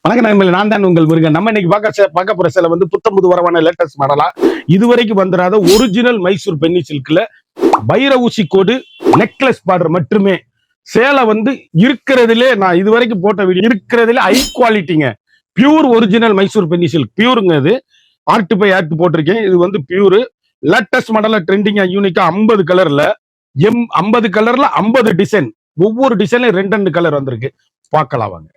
வணக்கம் நண்பர்களே, நான் தான் உங்கள் முருகன். நம்ம இன்னைக்கு பார்க்க போற சேலை வந்து புத்தம்புது வரவான லேட்டஸ்ட் மாடலா இதுவரைக்கும் வந்துடாத ஒரிஜினல் மைசூர் பென்னி சில்க்ல வைர ஊசி கோடு நெக்லஸ் பார்டர் மட்டுமே. சேலை வந்து இருக்கிறதுலே நான் இதுவரைக்கும் போட்ட வீடியோ இருக்கிறதுல ஹை குவாலிட்டிங்க. பியூர் ஒரிஜினல் மைசூர் பென்னி சில்க் பியூருங்க. இது ஆர்ட் பை ஆர்ட் போட்டிருக்கேன். இது வந்து பியூர் லேட்டஸ்ட் மாடலா ட்ரெண்டிங்கா யூனிக்கா 50 கலர்ல 50 கலர்ல 50 டிசைன். ஒவ்வொரு டிசைன்ல 2 கலர் வந்திருக்கு. பார்க்கலாம் வாங்க.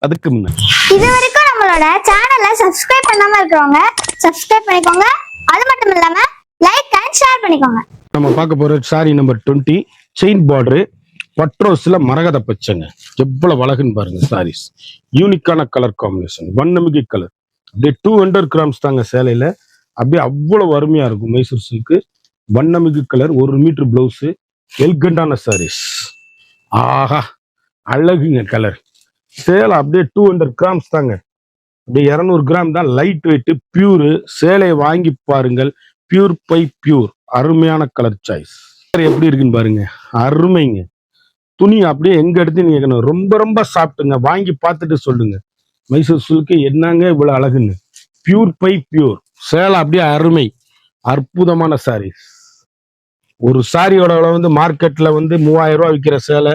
அதுக்கு முன்னாடி இது வரைக்கும் நம்மளோட சேனலை சப்ஸ்கிரைப் பண்ணாம இருக்கிறவங்க சப்ஸ்கிரைப் பண்ணிக்கோங்க. அது மட்டும் இல்லாம லைக் அண்ட் ஷேர் பண்ணிக்கோங்க. நம்ம பார்க்க போற சாரி நம்பர் 20 செயின் பார்டர் பட்ரோஸ்ல மரகத பச்சைங்க. எவ்வளவு அழகுன்னு பாருங்க. சாரீஸ் யூனிக்கான கலர் காம்பினேஷன், வண்ணமிகு கலர். அப்படியே 200 கிராம்ஸ் தாங்க சேலையில. அப்படியே அவ்வளவு அருமையா இருக்கும். மைசூர் சில்க் வண்ணமிகு கலர், 1 மீட்டர் பிளவுஸ், எல்கண்டான சாரீஸ். ஆஹா அழகுங்க கலர். சேலை அப்படியே 200 கிராம்ஸ் தாங்க. அப்படியே 200 கிராம் தான். Light weight, pure. சேலையை வாங்கி பாருங்கள். Pure by pure. அருமையான கலர் சாய்ஸ். எப்படி இருக்குன்னு பாருங்க. அருமைங்க. துணி அப்படியே எங்க எடுத்து நீங்க ரொம்ப ரொம்ப சாப்பிட்டுங்க. வாங்கி பார்த்துட்டு சொல்லுங்க மைசூர் சில்க் என்னங்க இவ்வளவு அழகுன்னு. Pure by pure. சேலை அப்படியே அருமை. அற்புதமான சாரீஸ். ஒரு சாரியோட வந்து மார்க்கெட்ல வந்து 3000 ரூபாய் விற்கிற சேலை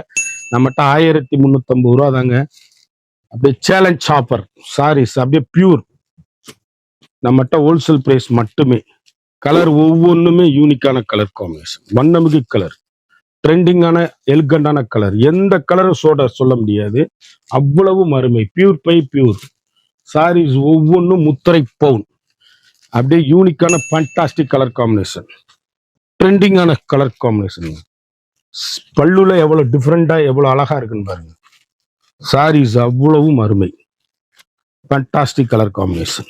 நம்மகிட்ட 1350 ரூபா தாங்க. அப்படியே சேலஞ்ச் ஆஃபர் சாரீஸ் அப்படியே பியூர். நம்மகிட்ட ஹோல்சேல் பிரைஸ் மட்டுமே. கலர் ஒவ்வொன்றுமே யூனிக்கான கலர் காம்பினேஷன், வண்ணமிகு கலர், ட்ரெண்டிங்கான எல்கண்டான கலர். எந்த கலரும் சொல்ல முடியாது. அவ்வளவு அருமை. பியூர் பை பியூர் சாரீஸ் ஒவ்வொன்றும் முத்திரை பவுன். அப்படியே யூனிக்கான ஃபேண்டாஸ்டிக் கலர் காம்பினேஷன், ட்ரெண்டிங்கான கலர் காம்பினேஷன். பல்லுல எவ்வளவு டிஃப்ரெண்டா எவ்வளவு அழகா இருக்குன்னு பாருங்க. சாரீஸ் அவ்வளவும் அருமை. ஃபேண்டாஸ்டிக் கலர் காம்பினேஷன்,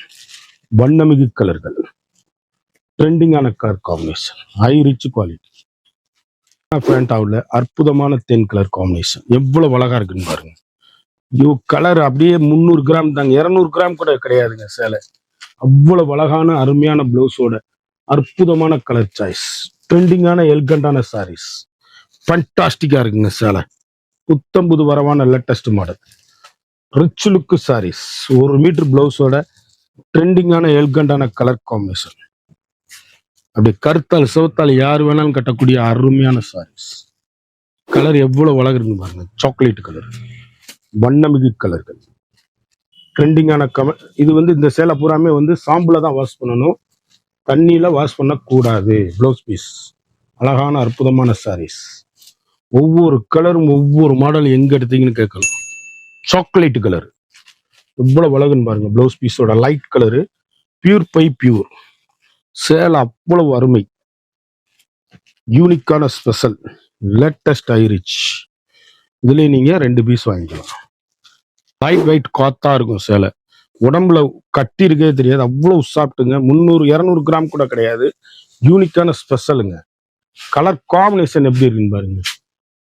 வண்ணமிகு கலர்கள், ட்ரெண்டிங்கான colour combination, high rich quality. ஃபேண்டாவில் அற்புதமான தேன் கலர் காம்பினேஷன். எவ்வளவு அழகா இருக்குன்னு பாருங்க. கலர் அப்படியே 300 கிராம் தாங்க. 200 கிராம் கூட கிடையாதுங்க சேலை. அவ்வளவு அழகான அருமையான பிளவுஸோட அற்புதமான கலர் சாய்ஸ், ட்ரெண்டிங்கான எல்கண்டான சாரீஸ். ஃபேண்டாஸ்டிக்கா இருக்குங்க சேலை. புத்தம்புது வரவான latest model rich look saris. 1 meter பிளவுஸோட ட்ரெண்டிங்கான எல்கண்டான கலர் காம்பினேஷன். அப்படி கருத்தால் சிவத்தால் யார் வேணாலும் கட்டக்கூடிய அருமையான சாரீஸ். கலர் எவ்வளவு அழகுன்னு பாருங்க. சாக்லேட் கலர், வண்ணமிகு கலர்கள், ட்ரெண்டிங்கான இது வந்து இந்த சேலை பூராமே வந்து சாம்புல தான் வாஷ் பண்ணணும், தண்ணியில வாஷ் பண்ணக்கூடாது. பிளவுஸ் பீஸ் அழகான அற்புதமான சாரீஸ். ஒவ்வொரு கலரும் ஒவ்வொரு மாடல் எங்க எடுத்தீங்கன்னு கேட்கணும். சாக்லேட் கலர் எவ்வளவு அழகுன்னு பாருங்க. பிளவுஸ் பீஸோட light colour, pure by pure. சேலை அவ்வளவு அருமை. யூனிக்கான ஸ்பெஷல் லேட்டஸ்ட் ஐரிச். இதுல நீங்க 2 பீஸ் வாங்கிக்கலாம். லைட் வெயிட் காத்தா இருக்கும் சேலை. உடம்புல கட்டி இருக்கே தெரியாது. அவ்வளவு சாப்பிட்டுங்க. 300-200 கிராம் கூட கிடையாது. யூனிக்கான ஸ்பெஷலுங்க. கலர் காம்பினேஷன் எப்படி இருக்குன்னு பாருங்க.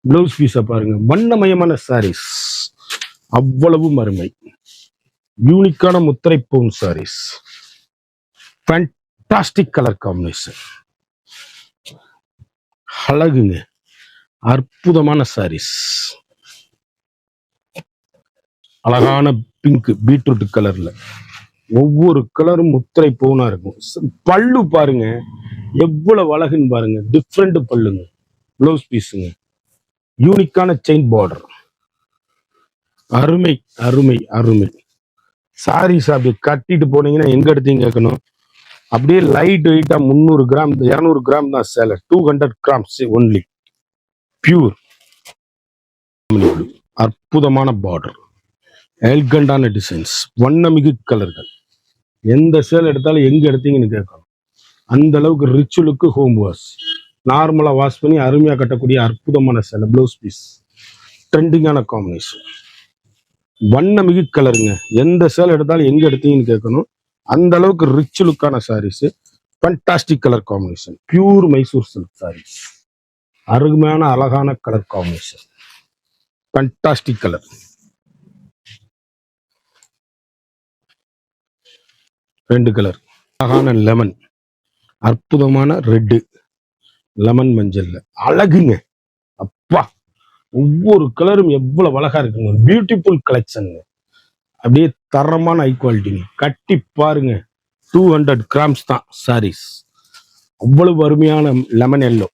பிளவுஸ் பீஸை பாருங்க. வண்ணமயமான சாரீஸ் அவ்வளவு அருமை. யூனிக்கான முத்திரை பவுன் சாரீஸ். Fantastic colour combination. அழகுங்க. அற்புதமான சாரீஸ். அழகான பிங்க் பீட்ரூட் கலர்ல ஒவ்வொரு கலரும் முத்திரை பவுனா இருக்கும். பல்லு பாருங்க எவ்வளவு அழகுன்னு பாருங்க. டிஃப்ரெண்ட் பல்லுங்க. பிளவுஸ் பீஸுங்க. யூனிக்கான செயின் பார்டர். அருமை அருமை அருமை. சாரீஸ் அப்படி கட்டிட்டு போனீங்கன்னா எங்க எடுத்தீங்க கேட்கணும். அப்படியே லைட் வெயிட்டா 300 கிராம் 200 கிராம் தான் சேலை. 200 கிராம்ஸ் ஒன்லி. பியூர். அற்புதமான பார்டர், எல்கண்டான டிசைன்ஸ், வண்ணமிகு கலர்கள். எந்த சேலை எடுத்தாலும் எங்க எடுத்தீங்கன்னு கேட்கணும். அந்த அளவுக்கு ரிச் லுக்கு. ஹோம் வாஷ் நார்மலா வாஷ் பண்ணி அருமையா கட்டக்கூடிய அற்புதமான சேலை. பிளவுஸ் பீஸ் ட்ரெண்டிங்கான காம்பினேஷன், வண்ணமிகு கலருங்க. எந்த சேலை எடுத்தாலும் எங்க எடுத்தீங்கன்னு கேட்கணும். அந்த அளவுக்கு ரிச் லுக்கான saris. Fantastic colour combination. Pure Mysore silk saris. அருமையான அழகான colour combination. Fantastic colour. 2 colour. அழகான லெமன், அற்புதமான ரெட்டு, லெமன் மஞ்சள்ல அழகுங்க. அப்பா ஒவ்வொரு கலரும் எவ்வளவு அழகா இருக்குங்க. Beautiful collection. அப்படியே தரமான ஹை குவாலிட்டிங்க. கட்டி பாருங்க. 200 கிராம்ஸ் தான் சாரீஸ். அவ்வளவு அருமையான லெமன் எல்லோ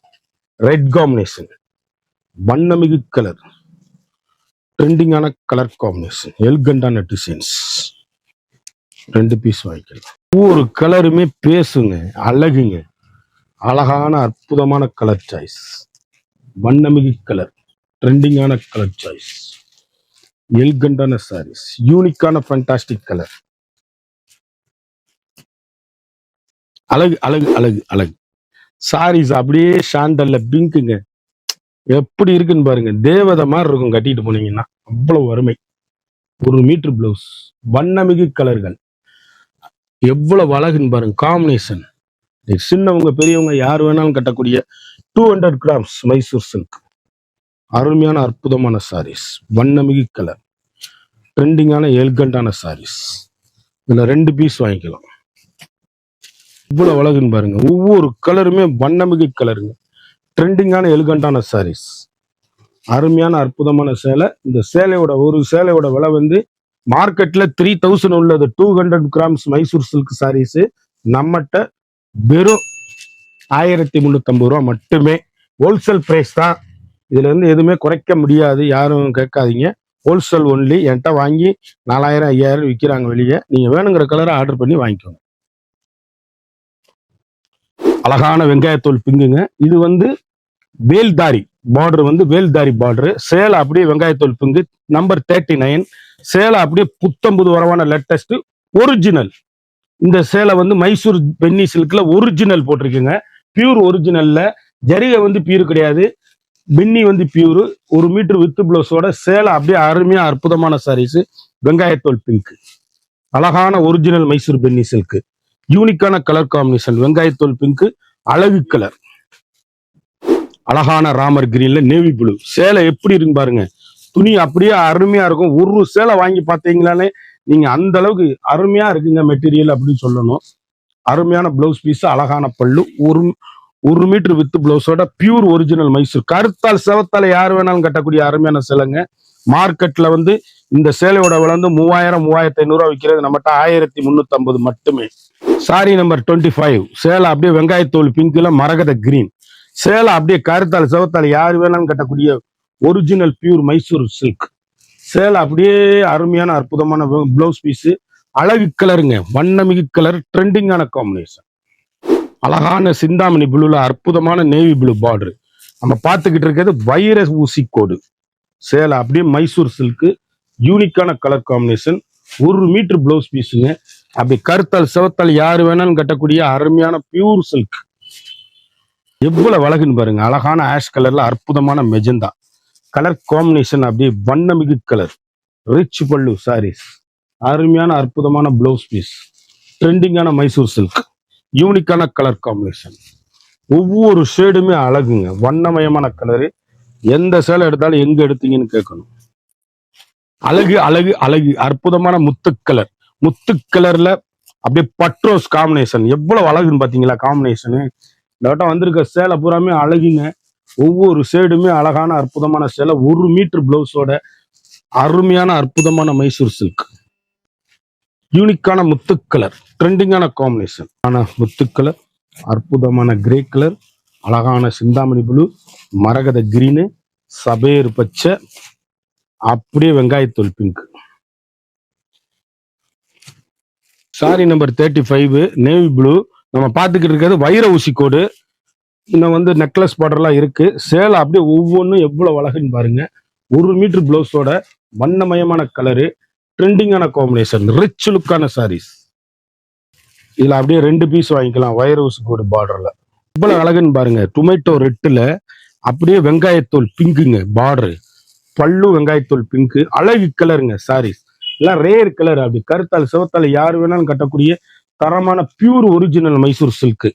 ரெட் காம்பினேஷன், வண்ணமிகு கலர், ட்ரெண்டிங்கான கலர் காம்பினேஷன், எல்கண்டான டிசைன்ஸ். 2 பீஸ் வாங்கிக்கலாம். ஒவ்வொரு கலருமே பேசுங்க, அழகுங்க. அழகான அற்புதமான கலர் சாய்ஸ், வண்ணமிகு கலர், ட்ரெண்டிங்கான கலர் சாய்ஸ், எல்கண்டான சாரீஸ், யூனிக்கான ஃபண்டாஸ்டிக் கலர். அழகு அழகு அழகு அழகு சாரீஸ். அப்படியே சாண்டல்ல பிங்க்குங்க, எப்படி இருக்குன்னு பாருங்க. தேவதை மாதிரி இருக்கும் கட்டிட்டு போனீங்கன்னா. அவ்வளவு அருமை. 1 மீட்டர் பிளவுஸ், வண்ணமிகு கலர்கள், எவ்வளவு அழகுன்னு பாருங்க. காம்பினேஷன் சின்னவங்க பெரியவங்க யார் வேணாலும் கட்டக்கூடிய 200 கிராம்ஸ் மைசூர் சில்க். அருமையான அற்புதமான சாரீஸ், வண்ணமிகு கலர், ட்ரெண்டிங்கான எல்கண்டான சாரீஸ். இதுல 2 பீஸ் வாங்கிக்கலாம். இவ்வளவு அழகுன்னு பாருங்க. ஒவ்வொரு கலருமே வண்ணமிகு கலருங்க, ட்ரெண்டிங்கான எலிகண்டான சாரீஸ். அருமையான அற்புதமான சேலை. இந்த சேலையோட ஒரு சேலையோட விலை வந்து மார்க்கெட்ல 3000 உள்ளது. 200 கிராம்ஸ் மைசூர் சில்க் சாரீஸ் நம்மகிட்ட வெறும் 1350 ரூபா மட்டுமே. ஹோல்சேல் பிரைஸ் தான். இதுல இருந்து எதுவுமே குறைக்க முடியாது, யாரும் கேட்காதீங்க. Wholesale only. என்கிட்ட வாங்கி 4000 5000 விற்கிறாங்க வெளியே. நீங்க வேணுங்கிற கலரை ஆர்டர் பண்ணி வாங்கிக்கோங்க. அழகான வெங்காயத்தோல் பிங்குங்க. இது வந்து வேல்தாரி பார்டர், வந்து வேல்தாரி பார்டர். சேலை அப்படியே வெங்காயத்தோல் பிங்கு நம்பர் 39. சேலை அப்படியே புத்தம்புது வரவான லேட்டஸ்ட் ஒரிஜினல். இந்த சேலை வந்து மைசூர் பென்னி சில்க்ல ஒரிஜினல் போட்டிருக்குங்க. பியூர் ஒரிஜினல்ல. ஜரிகை வந்து பியூர் கிடையாது, பென்னி வந்து பியூர். 1 மீட்டர் வித் பிளவுஸோட சேலை அப்படியே அருமையா அற்புதமான சாரீஸ். வெங்காயத்தோல் பிங்க், அழகான ஒரிஜினல் மைசூர் பென்னி சில்க், யூனிக்கான கலர் காம்பினேஷன். வெங்காயத்தோல் பிங்க், அழகு கலர், அழகான ராமர் கிரீன்ல நேவி ப்ளூ. சேலை எப்படி இருக்கு பாருங்க. துணி அப்படியே அருமையா இருக்கும். ஒரு சேலை வாங்கி பார்த்தீங்களாலே நீங்க அந்த அளவுக்கு அருமையா இருக்குங்க மெட்டீரியல் அப்படின்னு சொல்லணும். அருமையான பிளவுஸ் பீஸ், அழகான பல்லு, 1 மீட்டர் வித் பிளவுஸோட பியூர் ஒரிஜினல் மைசூர். கருத்தால் செவத்தால யார் வேணாலும் கட்டக்கூடிய அருமையான சேலைங்க. மார்க்கெட்ல வந்து இந்த சேலையோட விலை வந்து 3000 3500 விற்கிறது. நம்மகிட்ட 1350 மட்டுமே. Sorry number 25. சேலை அப்படியே வெங்காயத்தோல் பிங்க்ல மரகத கிரீன். சேலை அப்படியே கருத்தால் செவத்தால் யார் வேணாலும் கட்டக்கூடிய ஒரிஜினல் பியூர் மைசூர் சில்க். சேலை அப்படியே அருமையான அற்புதமான பிளவுஸ் பீஸ், அழகு கலருங்க, வண்ணமிகு கலர், ட்ரெண்டிங்கான காம்பினேஷன். அழகான சிந்தாமணி ப்ளூல அற்புதமான நேவி ப்ளூ பார்டர். நம்ம பார்த்துக்கிட்டு இருக்கிறது வைர ஊசி கோடு. சேலை அப்படியே மைசூர் சில்க், யூனிக்கான கலர் காம்பினேஷன். 1 மீட்டர் பிளவுஸ் பீஸுங்க. அப்படி கருத்தால் செவத்தால் யாரு வேணாலும் கட்டக்கூடிய அருமையான பியூர் சில்க். எவ்வளவு அழகுன்னு பாருங்க. அழகான ஆஷ் கலர்ல அற்புதமான மெஜந்தா கலர் காம்பினேஷன். அப்படியே வண்ணமிகு கலர், ரிச் பல்லு சாரீஸ், அருமையான அற்புதமான பிளவுஸ் பீஸ், ட்ரெண்டிங்கான மைசூர் சில்க், யூனிக்கான கலர் காம்பினேஷன். ஒவ்வொரு ஷேடுமே அழகுங்க, வண்ணமயமான கலரு. எந்த சேலை எடுத்தாலும் எங்க எடுத்தீங்கன்னு கேட்கணும். அழகு அழகு அழகு. அற்புதமான முத்து கலர், முத்து கலர்ல அப்படியே பட்ரோஸ் காம்பினேஷன். எவ்வளவு அழகுன்னு பாத்தீங்களா காம்பினேஷனு. இந்த வட்டம் வந்திருக்க சேலை பூராமே அழகுங்க. ஒவ்வொரு ஷேடுமே அழகான அற்புதமான சேலை. 1 மீட்டர் பிளவுஸோட அருமையான அற்புதமான மைசூர் சில்க், யூனிக்கான முத்து கலர், ட்ரெண்டிங்கான காம்பினேஷன். ஆனா முத்து கலர், அற்புதமான கிரே கலர், அழகான சிந்தாமணி ப்ளூ, மரகத கிரீனு, சபேர் பச்சை, அப்படியே வெங்காயத்தோல் pink. Sari number 35 navy blue. நம்ம பார்த்துக்கிட்டு இருக்கிறது வைர ஊசி கோடு. இன்னும் வந்து நெக்லஸ் பார்டர்லாம் இருக்கு. சேலை அப்படியே ஒவ்வொன்றும் எவ்வளவு அழகுன்னு பாருங்க. 1 மீட்டர் பிளவுஸோட வண்ணமயமான கலரு, ட்ரெண்டிங்கான காம்பினேஷன், ரிச் லுக்கான சாரீஸ். இதுல அப்படியே 2 பீஸ் வாங்கிக்கலாம். வைர ஊசி கோடு பார்டர்ல எவ்வளவு அழகுன்னு பாருங்க. டொமேட்டோ ரெட்டுல அப்படியே வெங்காயத்தோல் பிங்குங்க பார்டரு. பல்லு வெங்காயத்தோல் பிங்க், அழகு கலருங்க சாரீஸ். எல்லாம் ரேர் கலர். அப்படி கருத்தால் சிவத்தால் யாரு வேணாலும் கட்டக்கூடிய தரமான pure original Mysore silk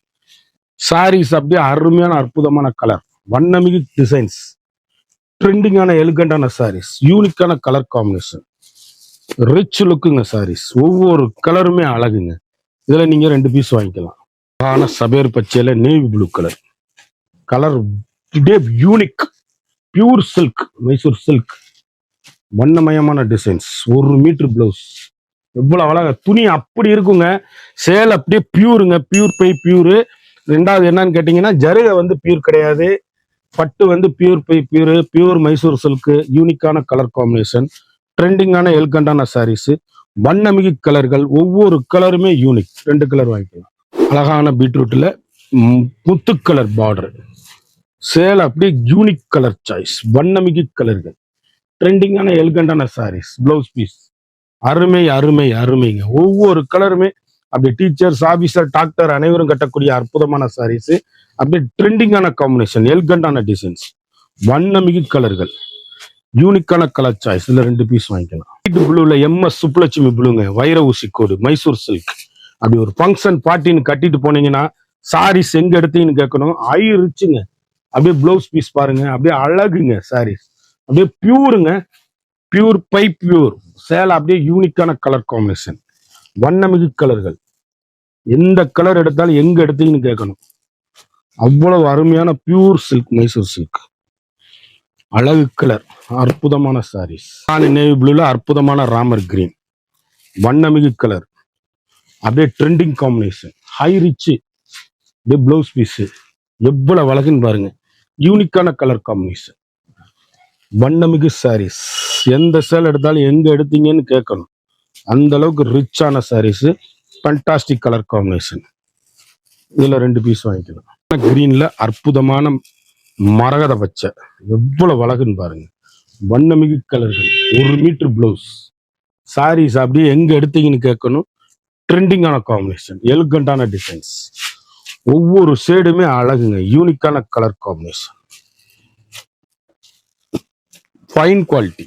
sarees. அப்படியே அருமையான அற்புதமான கலர், வண்ணமிகு டிசைன்ஸ், ட்ரெண்டிங்கான எலிகண்டான சாரீஸ், யூனிக்கான கலர் காம்பினேஷன், ரிச் லுக்குங்க சாரீஸ். ஒவ்வொரு கலருமே அழகுங்க. இதுல நீங்க 2 பீஸ் வாங்கிக்கலாம். அழகான சபேர் பச்சையில navy blue colour. Colour unique pure silk Mysore silk. வண்ணமயமான டிசைன்ஸ், 1 மீட்டர் பிளவுஸ். எவ்வளவு அழகா துணி அப்படி இருக்குங்க. சேலை அப்படியே பியூருங்க, பியூர் பை பியூரு. ரெண்டாவது என்னன்னு கேட்டீங்கன்னா, ஜருகை வந்து பியூர் கிடையாது, பட்டு வந்து pure by pure, pure Mysore silk. யூனிக்கான கலர் காம்பினேஷன், ட்ரெண்டிங்கான எல்கண்டான சாரீஸ், வண்ணமிகு கலர்கள். ஒவ்வொரு கலருமே யூனிக். 2 கலர் வாங்கிக்கலாம். அழகான பீட்ரூட்ல முத்து கலர் பார்டர். சேலை அப்படியே யூனிக் கலர் சாய்ஸ், வண்ணமிகு கலர்கள், ட்ரெண்டிங்கான எல்கண்டான சாரீஸ். பிளவுஸ் பீஸ் அருமை அருமை அருமைங்க. ஒவ்வொரு கலருமே அப்படியே டீச்சர்ஸ், ஆபீசர், டாக்டர் அனைவரும் கட்டக்கூடிய அற்புதமான சாரீஸ். அப்படியே ட்ரெண்டிங்கான காம்பினேஷன், எல்கண்டான டிசைன்ஸ், வண்ணமிகு கலர்கள், யூனிக்கான கலர் சாய்ஸ். இதுல 2 பீஸ் வாங்கிக்கலாம். ஒயிட் ப்ளூல MS சுப்புலட்சுமி ப்ளூங்க, வைர ஊசி கோடு, மைசூர் சில்க். அப்படி ஒரு ஃபங்க்ஷன் பார்ட்டின்னு கட்டிட்டு போனீங்கன்னா சாரீஸ் எங்க எடுத்தீங்கன்னு கேட்கணும். ரிச்சுங்க. அப்படியே பிளவுஸ் பீஸ் பாருங்க, அப்படியே அழகுங்க சாரீஸ். அப்படியே பியூருங்க, பியூர் பை பியூர். சேலை அப்படியே யூனிக்கான கலர் காம்பினேஷன், வண்ணமிகு கலர்கள். எந்த கலர் எடுத்தாலும் எங்க எடுத்தீங்கன்னு கேட்கணும். அவ்வளவு அருமையான பியூர் சில்க், மைசூர் சில்க். அழகு கலர், அற்புதமான சாரீஸ். நேவி ப்ளூல அற்புதமான ராமர் கிரீன், வண்ணமிகு கலர். அப்படியே ட்ரெண்டிங் காம்பினேஷன், ஹை ரிச். அப்படியே பிளவுஸ் பீஸ் எவ்வளவு அழகுன்னு பாருங்க. யூனிக்கான கலர் காம்பினேஷன், வண்ணமிகு சாரீஸ். எந்த சேல் எடுத்தாலும் எங்க எடுத்தீங்கன்னு கேட்கணும். அந்த அளவுக்கு ரிச்சான சாரீஸ், ஃபண்டாஸ்டிக் கலர் காம்பினேஷன். இதுல 2 பீஸ் வாங்கிக்கலாம். கிரீன்ல அற்புதமான மரகத பச்சை, எவ்வளவு அழகுன்னு பாருங்க. வண்ணமிகு கலர்கள், 1 மீட்டர் பிளவுஸ். சாரீஸ் அப்படியே எங்க எடுத்தீங்கன்னு கேட்கணும். ட்ரெண்டிங்கான காம்பினேஷன், எலிகண்டான டிசைன்ஸ். ஒவ்வொரு ஷேடுமே அழகுங்க, யூனிக்கான கலர் காம்பினேஷன், ஃபைன் குவாலிட்டி.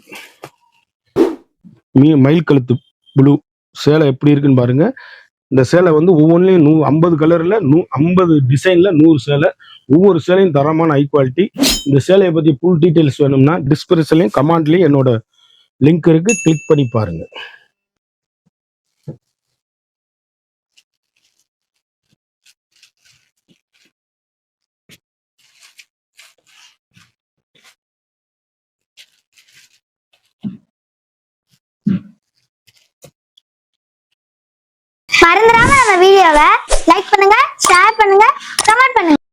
மயில் கழுத்து ப்ளூ சேலை எப்படி இருக்குன்னு பாருங்க. இந்த சேலை வந்து ஒவ்வொன்றிலையும் 50 கலர்ல 50 டிசைன்ல 100 சேலை. ஒவ்வொரு சேலையும் தரமான ஹை குவாலிட்டி. இந்த சேலையை பத்தி ஃபுல் டீடைல்ஸ் வேணும்னா டிஸ்கிரிப்ஷன்லயும் கமெண்ட்லயும் என்னோட லிங்க் இருக்கு, கிளிக் பண்ணி பாருங்க. மறந்துடாம நம்ம வீடியோவை லைக் பண்ணுங்க, ஷேர் பண்ணுங்க, கமெண்ட் பண்ணுங்க.